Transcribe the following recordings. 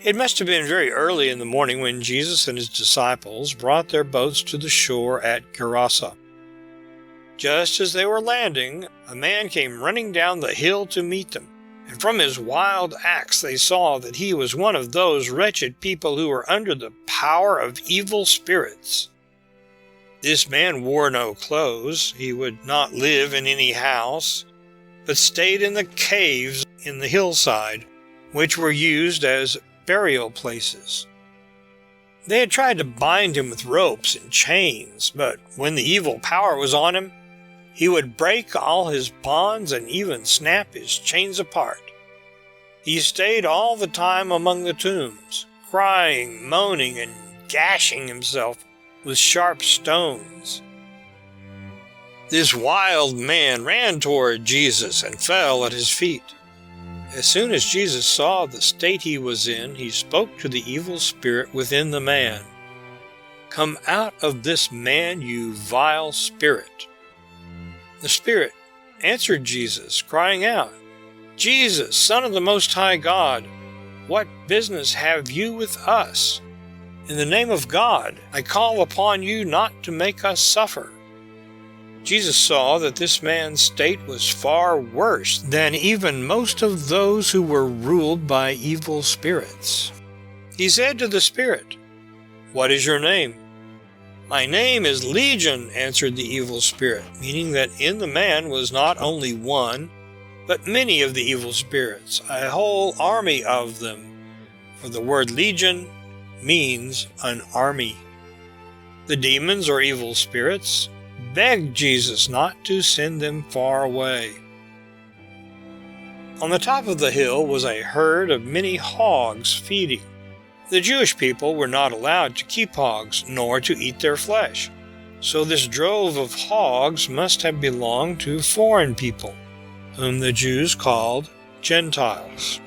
It must have been very early in the morning when Jesus and his disciples brought their boats to the shore at Gerasene. Just as they were landing, a man came running down the hill to meet them, and from his wild acts they saw that he was one of those wretched people who were under the power of evil spirits. This man wore no clothes, he would not live in any house, but stayed in the caves in the hillside, which were used as burial places. They had tried to bind him with ropes and chains, but when the evil power was on him, he would break all his bonds and even snap his chains apart. He stayed all the time among the tombs, crying, moaning, and gashing himself with sharp stones. This wild man ran toward Jesus and fell at his feet. As soon as Jesus saw the state he was in, he spoke to the evil spirit within the man. "Come out of this man, you vile spirit." The spirit answered Jesus, crying out, "Jesus, Son of the Most High God, what business have you with us? In the name of God, I call upon you not to make us suffer." Jesus saw that this man's state was far worse than even most of those who were ruled by evil spirits. He said to the spirit, "What is your name?" "My name is Legion," answered the evil spirit, meaning that in the man was not only one, but many of the evil spirits, a whole army of them, for the word legion means an army. The demons, or evil spirits, begged Jesus not to send them far away. On the top of the hill was a herd of many hogs feeding. The Jewish people were not allowed to keep hogs, nor to eat their flesh, so this drove of hogs must have belonged to foreign people, whom the Jews called Gentiles.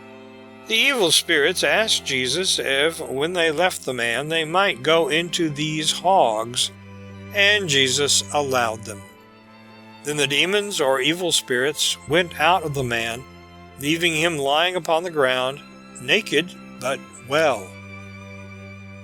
The evil spirits asked Jesus if, when they left the man, they might go into these hogs, and Jesus allowed them. Then the demons, or evil spirits, went out of the man, leaving him lying upon the ground, naked but well.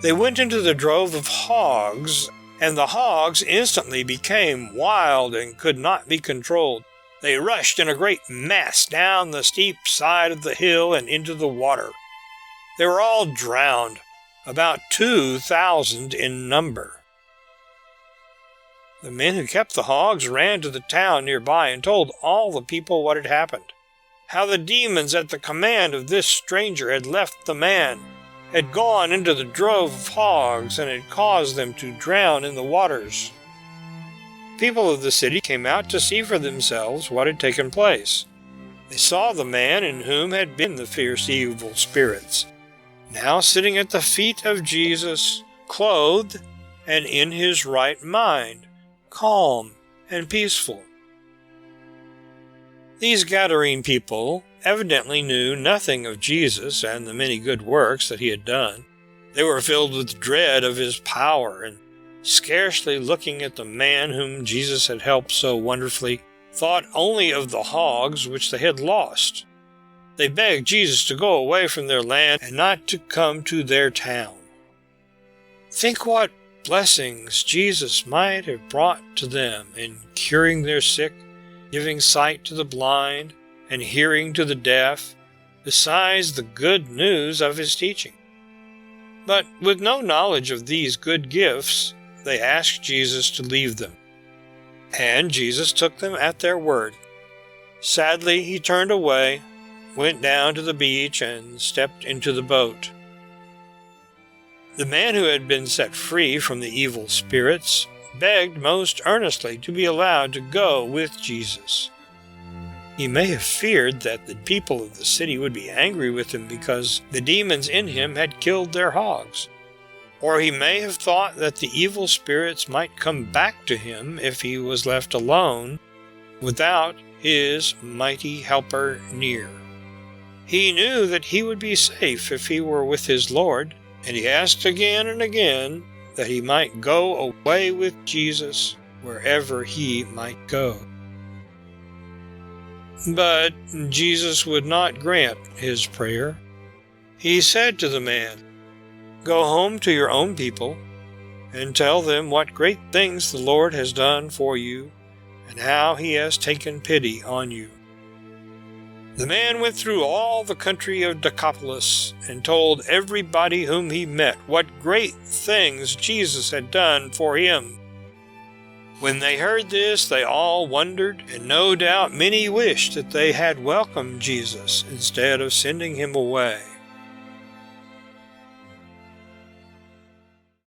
They went into the drove of hogs, and the hogs instantly became wild and could not be controlled. They rushed in a great mass down the steep side of the hill and into the water. They were all drowned, about 2,000 in number. The men who kept the hogs ran to the town nearby and told all the people what had happened, how the demons at the command of this stranger had left the man, had gone into the drove of hogs, and had caused them to drown in the waters. People of the city came out to see for themselves what had taken place. They saw the man in whom had been the fierce evil spirits, now sitting at the feet of Jesus, clothed and in his right mind, calm and peaceful. These Gadarene people evidently knew nothing of Jesus and the many good works that he had done. They were filled with dread of his power, and scarcely looking at the man whom Jesus had helped so wonderfully, thought only of the hogs which they had lost. They begged Jesus to go away from their land and not to come to their town. Think what blessings Jesus might have brought to them in curing their sick, giving sight to the blind, and hearing to the deaf, besides the good news of his teaching. But with no knowledge of these good gifts, they asked Jesus to leave them. And Jesus took them at their word. Sadly, he turned away, went down to the beach, and stepped into the boat. The man who had been set free from the evil spirits begged most earnestly to be allowed to go with Jesus. He may have feared that the people of the city would be angry with him because the demons in him had killed their hogs. Or he may have thought that the evil spirits might come back to him if he was left alone, without his mighty helper near. He knew that he would be safe if he were with his Lord, and he asked again and again that he might go away with Jesus wherever he might go. But Jesus would not grant his prayer. He said to the man, "Go home to your own people, and tell them what great things the Lord has done for you, and how he has taken pity on you." The man went through all the country of Decapolis, and told everybody whom he met what great things Jesus had done for him. When they heard this, they all wondered, and no doubt many wished that they had welcomed Jesus instead of sending him away.